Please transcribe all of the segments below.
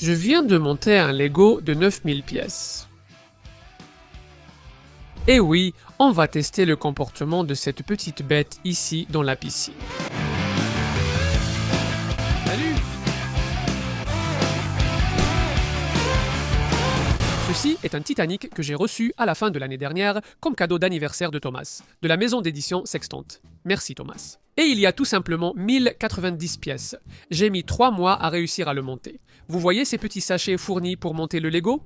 Je viens de monter un Lego de 9000 pièces. Et oui, on va tester le comportement de cette petite bête ici dans la piscine. Salut! Ceci est un Titanic que j'ai reçu à la fin de l'année dernière comme cadeau d'anniversaire de Thomas, de la maison d'édition Sextante. Merci Thomas. Et il y a tout simplement 1090 pièces. J'ai mis 3 mois à réussir à le monter. Vous voyez ces petits sachets fournis pour monter le Lego?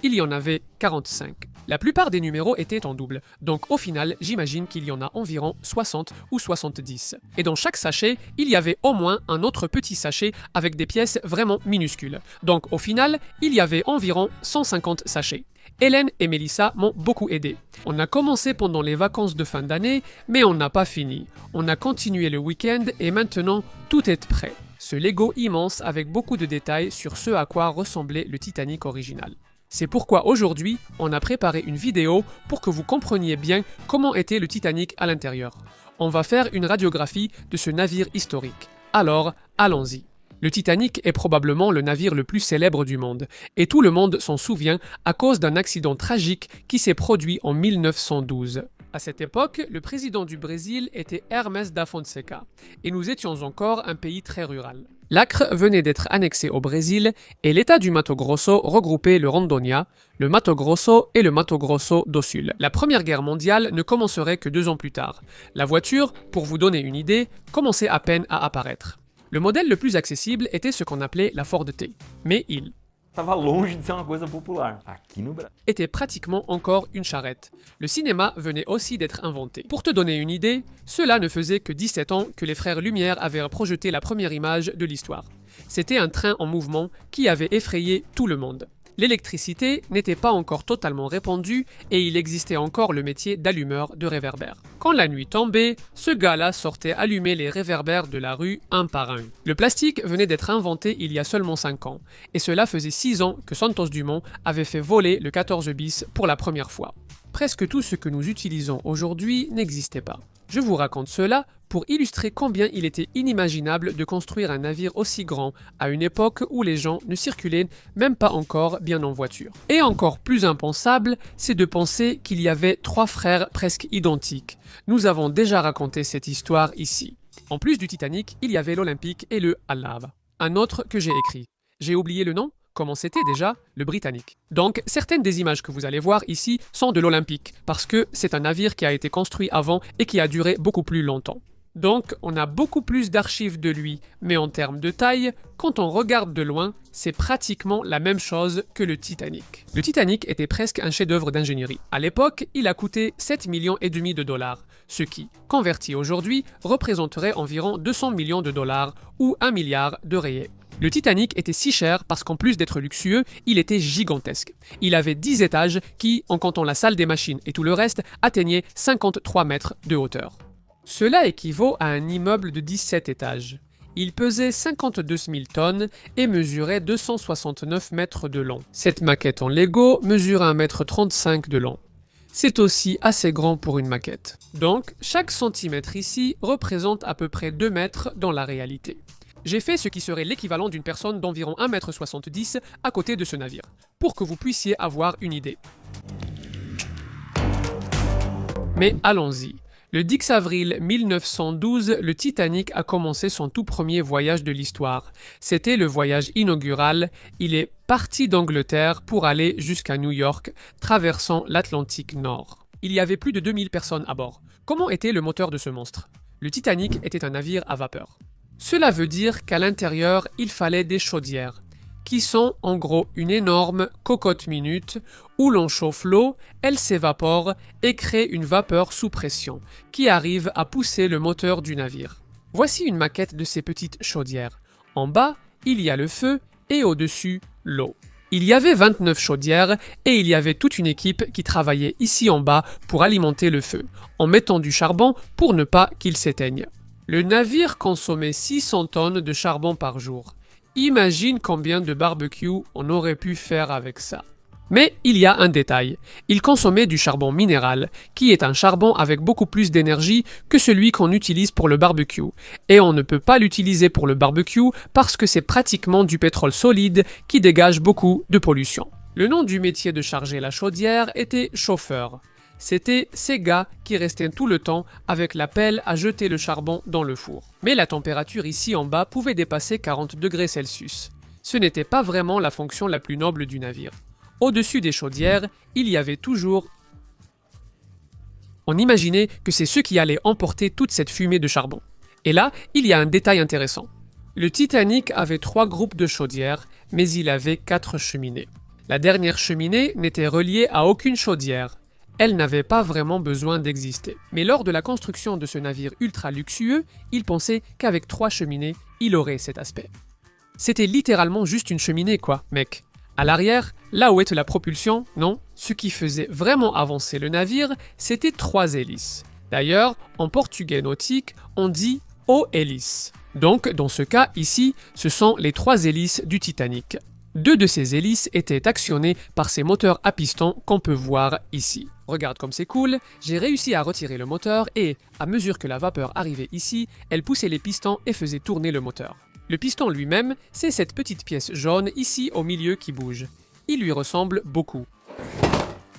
Il y en avait 45. La plupart des numéros étaient en double, donc au final, j'imagine qu'il y en a environ 60 ou 70. Et dans chaque sachet, il y avait au moins un autre petit sachet avec des pièces vraiment minuscules. Donc au final, il y avait environ 150 sachets. Hélène et Mélissa m'ont beaucoup aidé. On a commencé pendant les vacances de fin d'année, mais on n'a pas fini. On a continué le week-end et maintenant, tout est prêt. Ce Lego immense avec beaucoup de détails sur ce à quoi ressemblait le Titanic original. C'est pourquoi aujourd'hui, on a préparé une vidéo pour que vous compreniez bien comment était le Titanic à l'intérieur. On va faire une radiographie de ce navire historique. Alors, allons-y. Le Titanic est probablement le navire le plus célèbre du monde, et tout le monde s'en souvient à cause d'un accident tragique qui s'est produit en 1912. À cette époque, le président du Brésil était Hermes da Fonseca, et nous étions encore un pays très rural. L'Acre venait d'être annexé au Brésil et l'État du Mato Grosso regroupait le Rondônia, le Mato Grosso et le Mato Grosso do Sul. La Première Guerre mondiale ne commencerait que 2 ans plus tard. La voiture, pour vous donner une idée, commençait à peine à apparaître. Le modèle le plus accessible était ce qu'on appelait la Ford T, mais il Estava longe de ser uma coisa popular. Aqui no Brasil. était pratiquement encore une charrette. Le cinéma venait aussi d'être inventé. Pour te donner une idée, cela ne faisait que 17 ans que les frères Lumière avaient projeté la première image de l'histoire. C'était un train en mouvement qui avait effrayé tout le monde. L'électricité n'était pas encore totalement répandue et il existait encore le métier d'allumeur de réverbères. Quand la nuit tombait, ce gars-là sortait allumer les réverbères de la rue un par un. Le plastique venait d'être inventé il y a seulement 5 ans, et cela faisait 6 ans que Santos Dumont avait fait voler le 14 bis pour la première fois. Presque tout ce que nous utilisons aujourd'hui n'existait pas. Je vous raconte cela pour illustrer combien il était inimaginable de construire un navire aussi grand à une époque où les gens ne circulaient même pas encore bien en voiture. Et encore plus impensable, c'est de penser qu'il y avait 3 frères presque identiques. Nous avons déjà raconté cette histoire ici. En plus du Titanic, il y avait l'Olympique et le Al-Lava. Un autre que j'ai écrit. J'ai oublié le nom? Comment c'était déjà? Le Britannique. Donc, certaines des images que vous allez voir ici sont de l'Olympique, parce que c'est un navire qui a été construit avant et qui a duré beaucoup plus longtemps. Donc, on a beaucoup plus d'archives de lui, mais en termes de taille, quand on regarde de loin, c'est pratiquement la même chose que le Titanic. Le Titanic était presque un chef-d'œuvre d'ingénierie. À l'époque, il a coûté 7,5 millions de dollars, ce qui, converti aujourd'hui, représenterait environ 200 millions de dollars ou 1 milliard de rayés. Le Titanic était si cher parce qu'en plus d'être luxueux, il était gigantesque. Il avait 10 étages qui, en comptant la salle des machines et tout le reste, atteignaient 53 mètres de hauteur. Cela équivaut à un immeuble de 17 étages. Il pesait 52 000 tonnes et mesurait 269 mètres de long. Cette maquette en Lego mesure 1,35 m de long. C'est aussi assez grand pour une maquette. Donc, chaque centimètre ici représente à peu près 2 mètres dans la réalité. J'ai fait ce qui serait l'équivalent d'une personne d'environ 1,70 m à côté de ce navire, pour que vous puissiez avoir une idée. Mais allons-y. Le 10 avril 1912, le Titanic a commencé son tout premier voyage de l'histoire. C'était le voyage inaugural. Il est parti d'Angleterre pour aller jusqu'à New York, traversant l'Atlantique Nord. Il y avait plus de 2000 personnes à bord. Comment était le moteur de ce monstre? Le Titanic était un navire à vapeur. Cela veut dire qu'à l'intérieur, il fallait des chaudières, qui sont en gros une énorme cocotte minute où l'on chauffe l'eau, elle s'évapore et crée une vapeur sous pression qui arrive à pousser le moteur du navire. Voici une maquette de ces petites chaudières. En bas, il y a le feu et au-dessus, l'eau. Il y avait 29 chaudières et il y avait toute une équipe qui travaillait ici en bas pour alimenter le feu, en mettant du charbon pour ne pas qu'il s'éteigne. Le navire consommait 600 tonnes de charbon par jour. Imagine combien de barbecue on aurait pu faire avec ça. Mais il y a un détail, il consommait du charbon minéral, qui est un charbon avec beaucoup plus d'énergie que celui qu'on utilise pour le barbecue, et on ne peut pas l'utiliser pour le barbecue parce que c'est pratiquement du pétrole solide qui dégage beaucoup de pollution. Le nom du métier de charger la chaudière était chauffeur. C'était ces gars qui restaient tout le temps avec la pelle à jeter le charbon dans le four. Mais la température ici en bas pouvait dépasser 40 degrés Celsius. Ce n'était pas vraiment la fonction la plus noble du navire. Au-dessus des chaudières, il y avait toujours... On imaginait que c'est ceux qui allaient emporter toute cette fumée de charbon. Et là, il y a un détail intéressant. Le Titanic avait 3 groupes de chaudières, mais il avait 4 cheminées. La dernière cheminée n'était reliée à aucune chaudière. Elle n'avait pas vraiment besoin d'exister. Mais lors de la construction de ce navire ultra luxueux, il pensait qu'avec 3 cheminées, il aurait cet aspect. C'était littéralement juste une cheminée quoi, mec. À l'arrière, là où était la propulsion, non, ce qui faisait vraiment avancer le navire, c'était 3 hélices. D'ailleurs, en portugais nautique, on dit « o hélice ». Donc, dans ce cas ici, ce sont les 3 hélices du Titanic. 2 de ces hélices étaient actionnées par ces moteurs à piston qu'on peut voir ici. Regarde comme c'est cool, j'ai réussi à retirer le moteur et, à mesure que la vapeur arrivait ici, elle poussait les pistons et faisait tourner le moteur. Le piston lui-même, c'est cette petite pièce jaune ici au milieu qui bouge. Il lui ressemble beaucoup.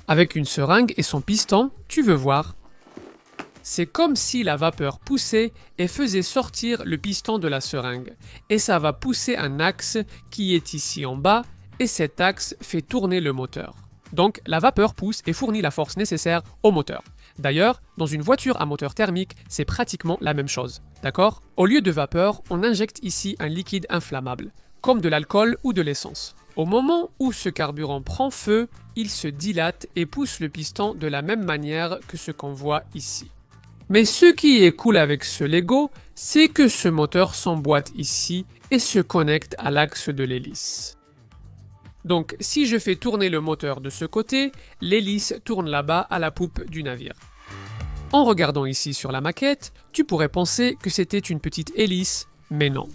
Avec une seringue et son piston, tu veux voir? C'est comme si la vapeur poussait et faisait sortir le piston de la seringue. Et ça va pousser un axe qui est ici en bas et cet axe fait tourner le moteur. Donc la vapeur pousse et fournit la force nécessaire au moteur. D'ailleurs, dans une voiture à moteur thermique, c'est pratiquement la même chose. D'accord? Au lieu de vapeur, on injecte ici un liquide inflammable, comme de l'alcool ou de l'essence. Au moment où ce carburant prend feu, il se dilate et pousse le piston de la même manière que ce qu'on voit ici. Mais ce qui est cool avec ce Lego, c'est que ce moteur s'emboîte ici et se connecte à l'axe de l'hélice. Donc si je fais tourner le moteur de ce côté, l'hélice tourne là-bas à la poupe du navire. En regardant ici sur la maquette, tu pourrais penser que c'était une petite hélice, mais non.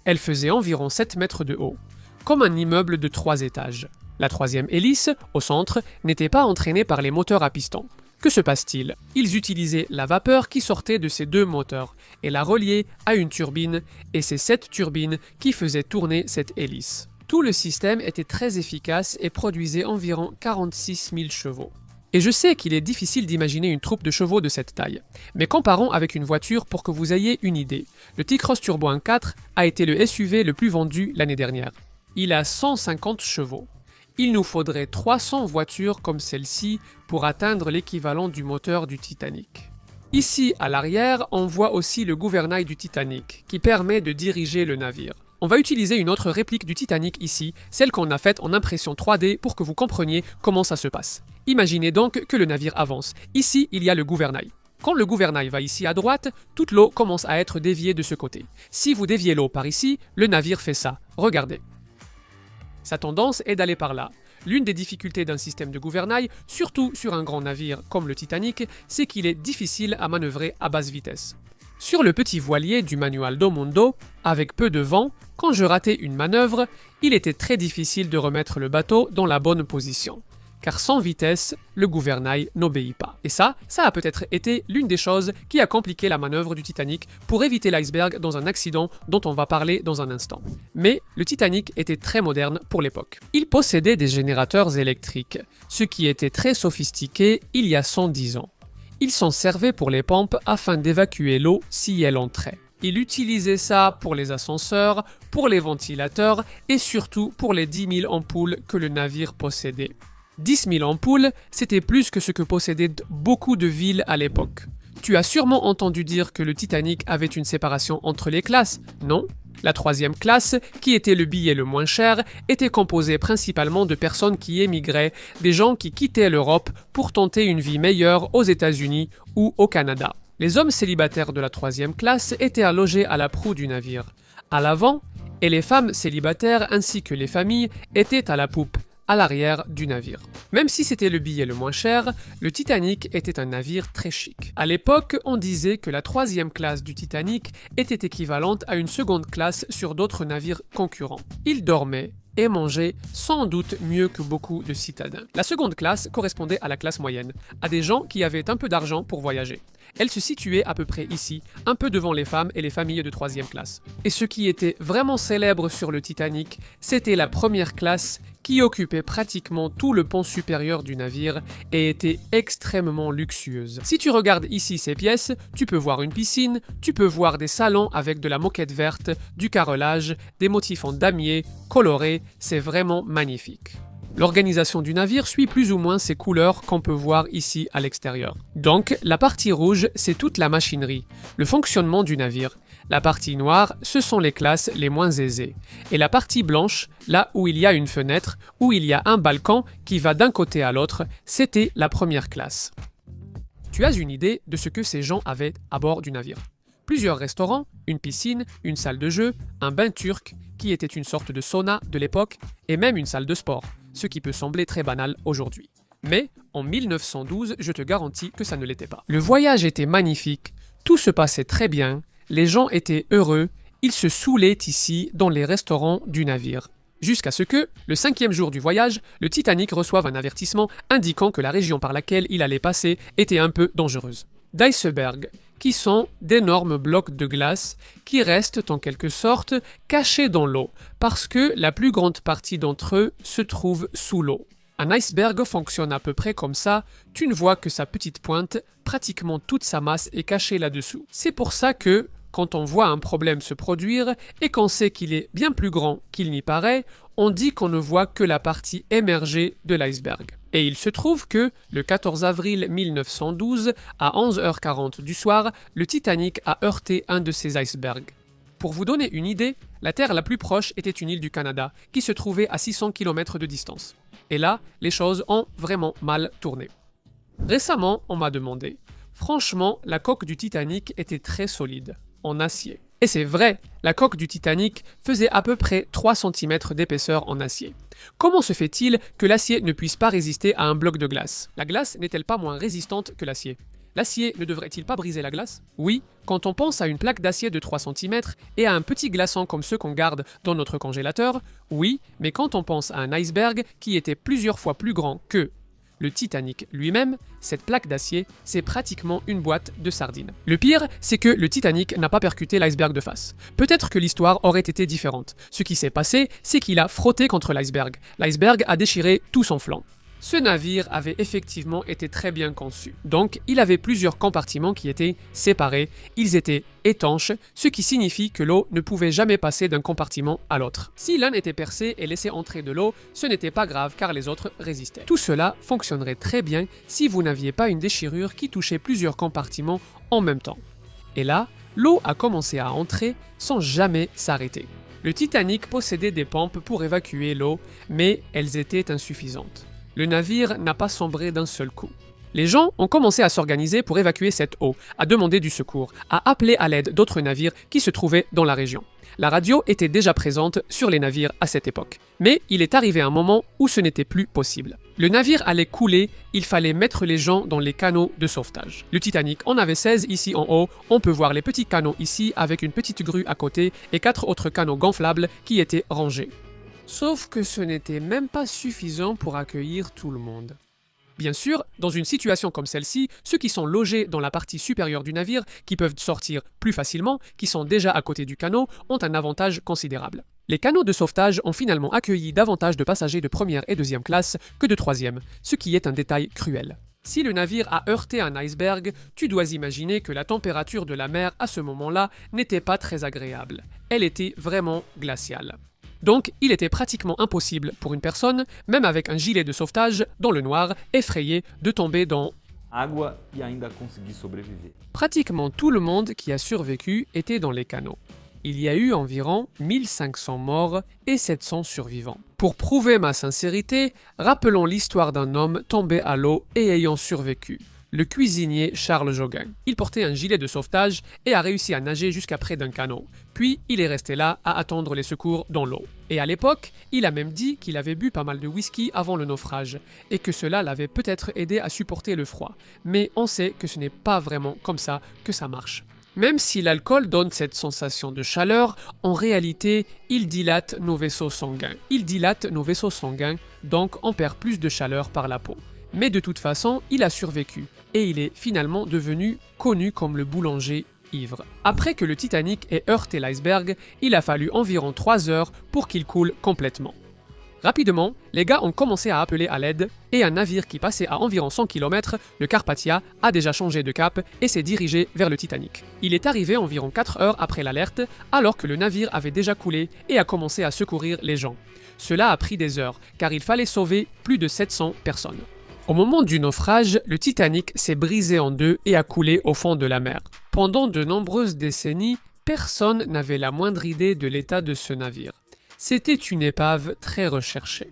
Elle faisait environ 7 mètres de haut, comme un immeuble de 3 étages. La 3e hélice, au centre, n'était pas entraînée par les moteurs à piston. Que se passe-t-il? Ils utilisaient la vapeur qui sortait de ces 2 moteurs et la reliaient à une turbine, et c'est cette turbine qui faisait tourner cette hélice. Tout le système était très efficace et produisait environ 46 000 chevaux. Et je sais qu'il est difficile d'imaginer une troupe de chevaux de cette taille, mais comparons avec une voiture pour que vous ayez une idée. Le T-Cross Turbo 1.4 a été le SUV le plus vendu l'année dernière. Il a 150 chevaux. Il nous faudrait 300 voitures comme celle-ci pour atteindre l'équivalent du moteur du Titanic. Ici, à l'arrière, on voit aussi le gouvernail du Titanic, qui permet de diriger le navire. On va utiliser une autre réplique du Titanic ici, celle qu'on a faite en impression 3D pour que vous compreniez comment ça se passe. Imaginez donc que le navire avance. Ici, il y a le gouvernail. Quand le gouvernail va ici à droite, toute l'eau commence à être déviée de ce côté. Si vous déviez l'eau par ici, le navire fait ça. Regardez. Sa tendance est d'aller par là. L'une des difficultés d'un système de gouvernail, surtout sur un grand navire comme le Titanic, c'est qu'il est difficile à manœuvrer à basse vitesse. Sur le petit voilier du Manual do Mundo, avec peu de vent, quand je ratais une manœuvre, il était très difficile de remettre le bateau dans la bonne position. Car sans vitesse, le gouvernail n'obéit pas. Et ça a peut-être été l'une des choses qui a compliqué la manœuvre du Titanic pour éviter l'iceberg dans un accident dont on va parler dans un instant. Mais le Titanic était très moderne pour l'époque. Il possédait des générateurs électriques, ce qui était très sophistiqué il y a 110 ans. Il s'en servait pour les pompes afin d'évacuer l'eau si elle entrait. Il utilisait ça pour les ascenseurs, pour les ventilateurs et surtout pour les 10 000 ampoules que le navire possédait. 10 000 ampoules, c'était plus que ce que possédaient beaucoup de villes à l'époque. Tu as sûrement entendu dire que le Titanic avait une séparation entre les classes, non? La 3e classe, qui était le billet le moins cher, était composée principalement de personnes qui émigraient, des gens qui quittaient l'Europe pour tenter une vie meilleure aux États-Unis ou au Canada. Les hommes célibataires de la 3e classe étaient allogés à la proue du navire, à l'avant, et les femmes célibataires ainsi que les familles étaient à la poupe, à l'arrière du navire. Même si c'était le billet le moins cher, le Titanic était un navire très chic. À l'époque, on disait que la 3e classe du Titanic était équivalente à une seconde classe sur d'autres navires concurrents. Il dormait, et mangeaient sans doute mieux que beaucoup de citadins. La seconde classe correspondait à la classe moyenne, à des gens qui avaient un peu d'argent pour voyager. Elle se situait à peu près ici, un peu devant les femmes et les familles de troisième classe. Et ce qui était vraiment célèbre sur le Titanic, c'était la première classe qui occupait pratiquement tout le pont supérieur du navire et était extrêmement luxueuse. Si tu regardes ici ces pièces, tu peux voir une piscine, tu peux voir des salons avec de la moquette verte, du carrelage, des motifs en damier, colorés, c'est vraiment magnifique. L'organisation du navire suit plus ou moins ces couleurs qu'on peut voir ici à l'extérieur. Donc, la partie rouge, c'est toute la machinerie, le fonctionnement du navire. La partie noire, ce sont les classes les moins aisées. Et la partie blanche, là où il y a une fenêtre, où il y a un balcon qui va d'un côté à l'autre, c'était la première classe. Tu as une idée de ce que ces gens avaient à bord du navire. Plusieurs restaurants, une piscine, une salle de jeu, un bain turc, qui était une sorte de sauna de l'époque, et même une salle de sport, ce qui peut sembler très banal aujourd'hui. Mais en 1912, je te garantis que ça ne l'était pas. Le voyage était magnifique, tout se passait très bien, les gens étaient heureux, ils se saoulaient ici dans les restaurants du navire. Jusqu'à ce que, le 5e jour du voyage, le Titanic reçoive un avertissement indiquant que la région par laquelle il allait passer était un peu dangereuse. D'icebergs, qui sont d'énormes blocs de glace qui restent en quelque sorte cachés dans l'eau, parce que la plus grande partie d'entre eux se trouve sous l'eau. Un iceberg fonctionne à peu près comme ça, tu ne vois que sa petite pointe, pratiquement toute sa masse est cachée là-dessous. C'est pour ça que, quand on voit un problème se produire et qu'on sait qu'il est bien plus grand qu'il n'y paraît, on dit qu'on ne voit que la partie émergée de l'iceberg. Et il se trouve que, le 14 avril 1912, à 11h40 du soir, le Titanic a heurté un de ces icebergs. Pour vous donner une idée, la terre la plus proche était une île du Canada, qui se trouvait à 600 km de distance. Et là, les choses ont vraiment mal tourné. Récemment, on m'a demandé, franchement, la coque du Titanic était très solide, en acier. Et c'est vrai, la coque du Titanic faisait à peu près 3 cm d'épaisseur en acier. Comment se fait-il que l'acier ne puisse pas résister à un bloc de glace? La glace n'est-elle pas moins résistante que l'acier? L'acier ne devrait-il pas briser la glace? Oui, quand on pense à une plaque d'acier de 3 cm et à un petit glaçon comme ceux qu'on garde dans notre congélateur, oui, mais quand on pense à un iceberg qui était plusieurs fois plus grand que le Titanic lui-même, cette plaque d'acier, c'est pratiquement une boîte de sardines. Le pire, c'est que le Titanic n'a pas percuté l'iceberg de face. Peut-être que l'histoire aurait été différente. Ce qui s'est passé, c'est qu'il a frotté contre l'iceberg. L'iceberg a déchiré tout son flanc. Ce navire avait effectivement été très bien conçu. Donc, il avait plusieurs compartiments qui étaient séparés. Ils étaient étanches, ce qui signifie que l'eau ne pouvait jamais passer d'un compartiment à l'autre. Si l'un était percé et laissait entrer de l'eau, ce n'était pas grave car les autres résistaient. Tout cela fonctionnerait très bien si vous n'aviez pas une déchirure qui touchait plusieurs compartiments en même temps. Et là, l'eau a commencé à entrer sans jamais s'arrêter. Le Titanic possédait des pompes pour évacuer l'eau, mais elles étaient insuffisantes. Le navire n'a pas sombré d'un seul coup. Les gens ont commencé à s'organiser pour évacuer cette eau, à demander du secours, à appeler à l'aide d'autres navires qui se trouvaient dans la région. La radio était déjà présente sur les navires à cette époque. Mais il est arrivé un moment où ce n'était plus possible. Le navire allait couler, il fallait mettre les gens dans les canaux de sauvetage. Le Titanic en avait 16 ici en haut, on peut voir les petits canaux ici avec une petite grue à côté et 4 autres canaux gonflables qui étaient rangés. Sauf que ce n'était même pas suffisant pour accueillir tout le monde. Bien sûr, dans une situation comme celle-ci, ceux qui sont logés dans la partie supérieure du navire, qui peuvent sortir plus facilement, qui sont déjà à côté du canot, ont un avantage considérable. Les canots de sauvetage ont finalement accueilli davantage de passagers de première et deuxième classe que de troisième, ce qui est un détail cruel. Si le navire a heurté un iceberg, tu dois imaginer que la température de la mer à ce moment-là n'était pas très agréable. Elle était vraiment glaciale. Donc, il était pratiquement impossible pour une personne, même avec un gilet de sauvetage, dans le noir, effrayé, de tomber dans água e ainda conseguir sobreviver. Pratiquement tout le monde qui a survécu était dans les canots. Il y a eu environ 1500 morts et 700 survivants. Pour prouver ma sincérité, rappelons l'histoire d'un homme tombé à l'eau et ayant survécu. Le cuisinier Charles Joguin. Il portait un gilet de sauvetage et a réussi à nager jusqu'à près d'un canot. Puis, il est resté là à attendre les secours dans l'eau. Et à l'époque, il a même dit qu'il avait bu pas mal de whisky avant le naufrage et que cela l'avait peut-être aidé à supporter le froid. Mais on sait que ce n'est pas vraiment comme ça que ça marche. Même si l'alcool donne cette sensation de chaleur, en réalité, il dilate nos vaisseaux sanguins. Il dilate nos vaisseaux sanguins, donc on perd plus de chaleur par la peau. Mais de toute façon, il a survécu, et il est finalement devenu connu comme le boulanger ivre. Après que le Titanic ait heurté l'iceberg, il a fallu environ 3 heures pour qu'il coule complètement. Rapidement, les gars ont commencé à appeler à l'aide et un navire qui passait à environ 100 km, le Carpathia, a déjà changé de cap et s'est dirigé vers le Titanic. Il est arrivé environ 4 heures après l'alerte, alors que le navire avait déjà coulé et a commencé à secourir les gens. Cela a pris des heures, car il fallait sauver plus de 700 personnes. Au moment du naufrage, le Titanic s'est brisé en deux et a coulé au fond de la mer. Pendant de nombreuses décennies, personne n'avait la moindre idée de l'état de ce navire. C'était une épave très recherchée.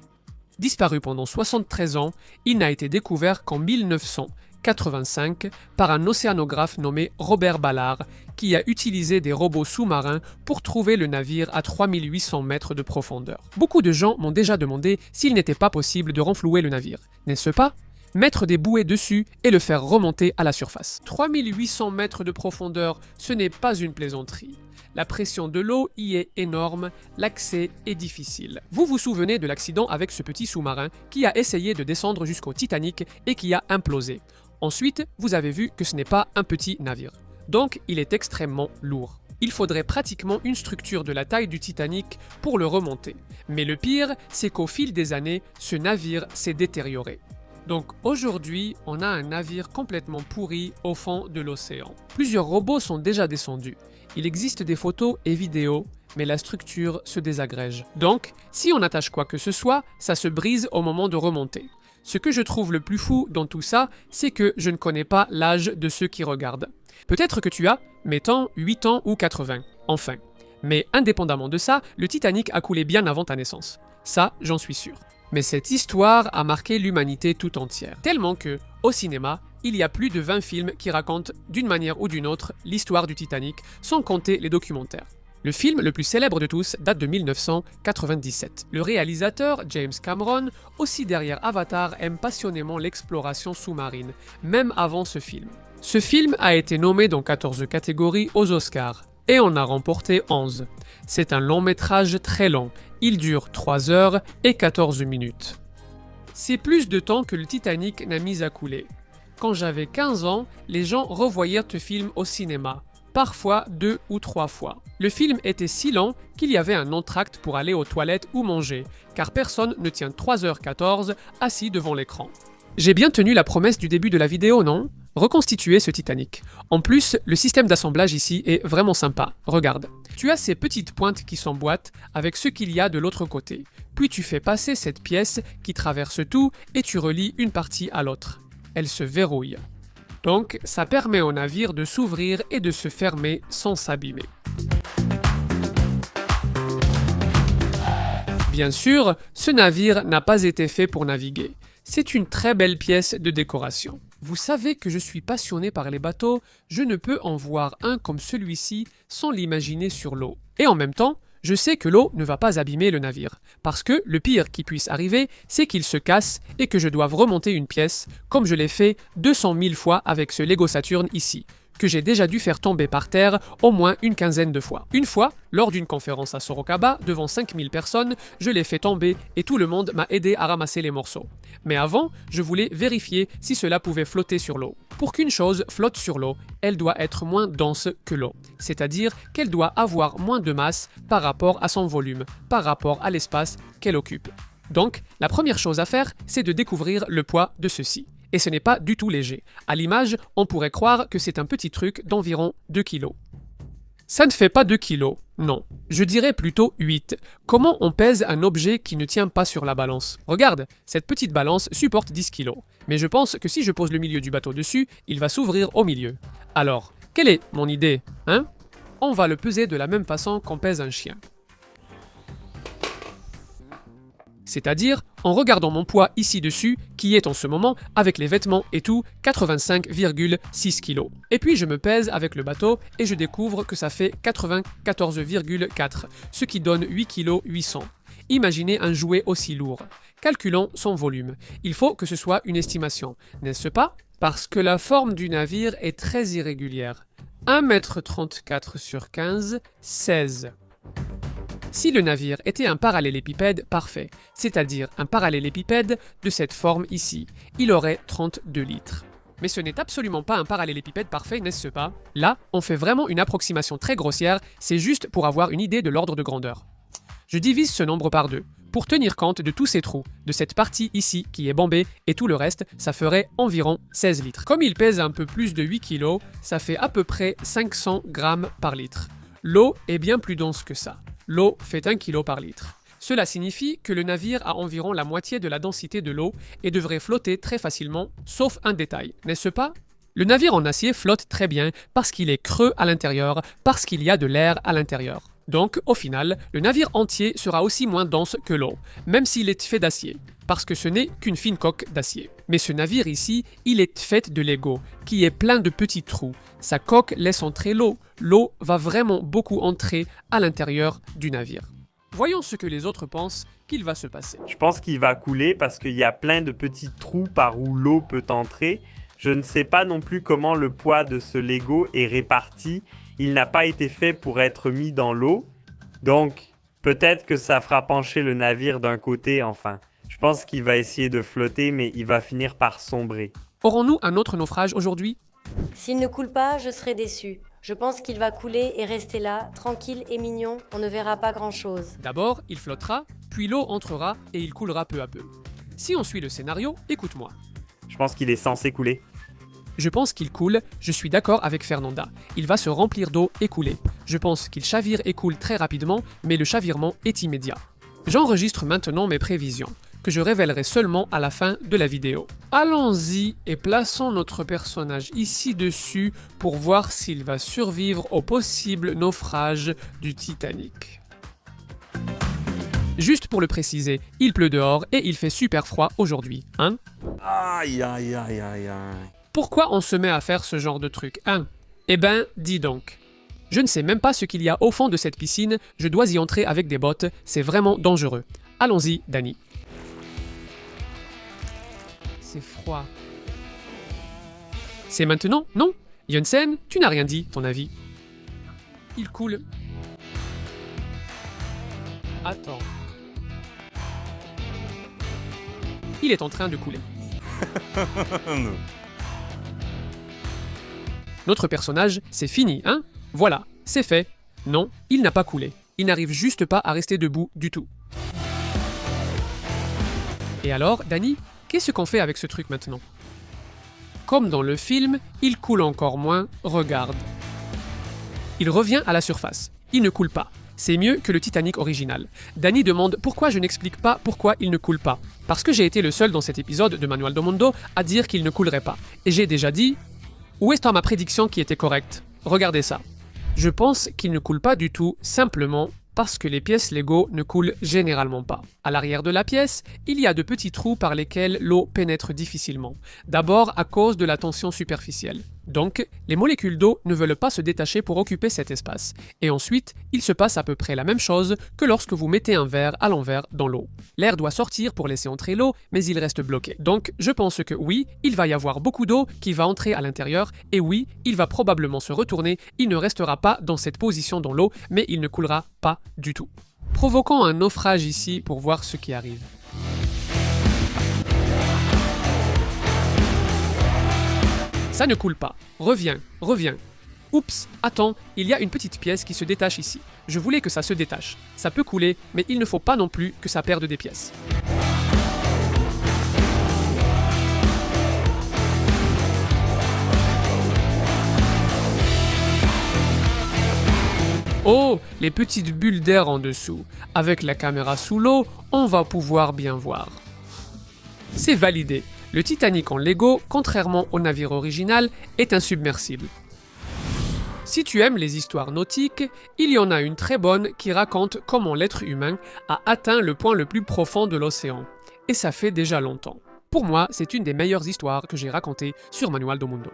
Disparu pendant 73 ans, il n'a été découvert qu'en 1985 par un océanographe nommé Robert Ballard, qui a utilisé des robots sous-marins pour trouver le navire à 3800 mètres de profondeur. Beaucoup de gens m'ont déjà demandé s'il n'était pas possible de renflouer le navire, n'est-ce pas ? Mettre des bouées dessus et le faire remonter à la surface. 3800 mètres de profondeur, ce n'est pas une plaisanterie. La pression de l'eau y est énorme, l'accès est difficile. Vous vous souvenez de l'accident avec ce petit sous-marin qui a essayé de descendre jusqu'au Titanic et qui a implosé. Ensuite, vous avez vu que ce n'est pas un petit navire. Donc, il est extrêmement lourd. Il faudrait pratiquement une structure de la taille du Titanic pour le remonter. Mais le pire, c'est qu'au fil des années, ce navire s'est détérioré. Donc aujourd'hui, on a un navire complètement pourri au fond de l'océan. Plusieurs robots sont déjà descendus. Il existe des photos et vidéos, mais la structure se désagrège. Donc, si on attache quoi que ce soit, ça se brise au moment de remonter. Ce que je trouve le plus fou dans tout ça, c'est que je ne connais pas l'âge de ceux qui regardent. Peut-être que tu as, mettons, 8 ans ou 80, enfin. Mais indépendamment de ça, le Titanic a coulé bien avant ta naissance. Ça, j'en suis sûr. Mais cette histoire a marqué l'humanité tout entière. Tellement que, au cinéma, il y a plus de 20 films qui racontent, d'une manière ou d'une autre, l'histoire du Titanic, sans compter les documentaires. Le film le plus célèbre de tous date de 1997. Le réalisateur, James Cameron, aussi derrière Avatar, aime passionnément l'exploration sous-marine, même avant ce film. Ce film a été nommé dans 14 catégories aux Oscars, et en a remporté 11. C'est un long métrage très long, il dure 3 heures et 14 minutes. C'est plus de temps que le Titanic n'a mis à couler. Quand j'avais 15 ans, les gens revoyaient ce film au cinéma, parfois 2 ou 3 fois. Le film était si long qu'il y avait un entracte pour aller aux toilettes ou manger, car personne ne tient 3h14 assis devant l'écran. J'ai bien tenu la promesse du début de la vidéo, non ? Reconstituer ce Titanic. En plus, le système d'assemblage ici est vraiment sympa. Regarde. Tu as ces petites pointes qui s'emboîtent avec ce qu'il y a de l'autre côté. Puis tu fais passer cette pièce qui traverse tout et tu relis une partie à l'autre. Elle se verrouille. Donc, ça permet au navire de s'ouvrir et de se fermer sans s'abîmer. Bien sûr, ce navire n'a pas été fait pour naviguer. C'est une très belle pièce de décoration. Vous savez que je suis passionné par les bateaux, je ne peux en voir un comme celui-ci sans l'imaginer sur l'eau. Et en même temps, je sais que l'eau ne va pas abîmer le navire, parce que le pire qui puisse arriver, c'est qu'il se casse et que je doive remonter une pièce, comme je l'ai fait 200 000 fois avec ce Lego Saturn ici, que j'ai déjà dû faire tomber par terre au moins une quinzaine de fois. Une fois, lors d'une conférence à Sorocaba, devant 5000 personnes, je l'ai fait tomber et tout le monde m'a aidé à ramasser les morceaux. Mais avant, je voulais vérifier si cela pouvait flotter sur l'eau. Pour qu'une chose flotte sur l'eau, elle doit être moins dense que l'eau, c'est-à-dire qu'elle doit avoir moins de masse par rapport à son volume, par rapport à l'espace qu'elle occupe. Donc, la première chose à faire, c'est de découvrir le poids de ceci. Et ce n'est pas du tout léger. À l'image, on pourrait croire que c'est un petit truc d'environ 2 kg. Ça ne fait pas 2 kg, non. Je dirais plutôt 8. Comment on pèse un objet qui ne tient pas sur la balance ? Regarde, cette petite balance supporte 10 kg. Mais je pense que si je pose le milieu du bateau dessus, il va s'ouvrir au milieu. Alors, quelle est mon idée, hein ? On va le peser de la même façon qu'on pèse un chien. C'est-à-dire en regardant mon poids ici dessus, qui est en ce moment, avec les vêtements et tout, 85,6 kg. Et puis je me pèse avec le bateau et je découvre que ça fait 94,4, ce qui donne 8,8 kg. Imaginez un jouet aussi lourd. Calculons son volume. Il faut que ce soit une estimation, n'est-ce pas ? Parce que la forme du navire est très irrégulière. 1,34 m sur 15, 16. Si le navire était un parallélépipède parfait, c'est-à-dire un parallélépipède de cette forme ici, il aurait 32 litres. Mais ce n'est absolument pas un parallélépipède parfait, n'est-ce pas? Là, on fait vraiment une approximation très grossière, c'est juste pour avoir une idée de l'ordre de grandeur. Je divise ce nombre par 2, pour tenir compte de tous ces trous, de cette partie ici qui est bombée, et tout le reste, ça ferait environ 16 litres. Comme il pèse un peu plus de 8 kg, ça fait à peu près 500 grammes par litre. L'eau est bien plus dense que ça. L'eau fait 1 kg par litre. Cela signifie que le navire a environ la moitié de la densité de l'eau et devrait flotter très facilement, sauf un détail, n'est-ce pas? Le navire en acier flotte très bien parce qu'il est creux à l'intérieur, parce qu'il y a de l'air à l'intérieur. Donc, au final, le navire entier sera aussi moins dense que l'eau, même s'il est fait d'acier, parce que ce n'est qu'une fine coque d'acier. Mais ce navire ici, il est fait de Lego, qui est plein de petits trous. Sa coque laisse entrer l'eau. L'eau va vraiment beaucoup entrer à l'intérieur du navire. Voyons ce que les autres pensent qu'il va se passer. Je pense qu'il va couler parce qu'il y a plein de petits trous par où l'eau peut entrer. Je ne sais pas non plus comment le poids de ce Lego est réparti. Il n'a pas été fait pour être mis dans l'eau. Donc, peut-être que ça fera pencher le navire d'un côté, enfin. Je pense qu'il va essayer de flotter, mais il va finir par sombrer. Aurons-nous un autre naufrage aujourd'hui? S'il ne coule pas, je serai déçu. Je pense qu'il va couler et rester là, tranquille et mignon, on ne verra pas grand-chose. D'abord, il flottera, puis l'eau entrera et il coulera peu à peu. Si on suit le scénario, écoute-moi. Je pense qu'il est censé couler. Je pense qu'il coule, je suis d'accord avec Fernanda. Il va se remplir d'eau et couler. Je pense qu'il chavire et coule très rapidement, mais le chavirement est immédiat. J'enregistre maintenant mes prévisions, que je révélerai seulement à la fin de la vidéo. Allons-y et plaçons notre personnage ici dessus pour voir s'il va survivre au possible naufrage du Titanic. Juste pour le préciser, il pleut dehors et il fait super froid aujourd'hui, hein? Aïe, aïe, aïe, aïe, aïe. Pourquoi on se met à faire ce genre de truc, hein? Eh ben, dis donc. Je ne sais même pas ce qu'il y a au fond de cette piscine, je dois y entrer avec des bottes, c'est vraiment dangereux. Allons-y, Danny. C'est froid. C'est maintenant, non? Yunsen, tu n'as rien dit, ton avis. Il coule. Attends. Il est en train de couler. Notre personnage, c'est fini, hein? Voilà, c'est fait. Non, il n'a pas coulé. Il n'arrive juste pas à rester debout du tout. Et alors, Danny, qu'est-ce qu'on fait avec ce truc maintenant? Comme dans le film, il coule encore moins, regarde. Il revient à la surface. Il ne coule pas. C'est mieux que le Titanic original. Danny demande pourquoi je n'explique pas pourquoi il ne coule pas. Parce que j'ai été le seul dans cet épisode de Manual do Mundo à dire qu'il ne coulerait pas. Et j'ai déjà dit... Où est ma prédiction qui était correcte? Regardez ça. Je pense qu'il ne coule pas du tout, simplement parce que les pièces Lego ne coulent généralement pas. À l'arrière de la pièce, il y a de petits trous par lesquels l'eau pénètre difficilement. D'abord à cause de la tension superficielle. Donc, les molécules d'eau ne veulent pas se détacher pour occuper cet espace. Et ensuite, il se passe à peu près la même chose que lorsque vous mettez un verre à l'envers dans l'eau. L'air doit sortir pour laisser entrer l'eau, mais il reste bloqué. Donc, je pense que oui, il va y avoir beaucoup d'eau qui va entrer à l'intérieur, et oui, il va probablement se retourner, il ne restera pas dans cette position dans l'eau, mais il ne coulera pas du tout. Provoquons un naufrage ici pour voir ce qui arrive. Ça ne coule pas. Reviens, reviens. Oups, attends, il y a une petite pièce qui se détache ici. Je voulais que ça se détache. Ça peut couler, mais il ne faut pas non plus que ça perde des pièces. Oh, les petites bulles d'air en dessous. Avec la caméra sous l'eau, on va pouvoir bien voir. C'est validé. Le Titanic en Lego, contrairement au navire original, est insubmersible. Si tu aimes les histoires nautiques, il y en a une très bonne qui raconte comment l'être humain a atteint le point le plus profond de l'océan. Et ça fait déjà longtemps. Pour moi, c'est une des meilleures histoires que j'ai racontées sur Manual do Mundo.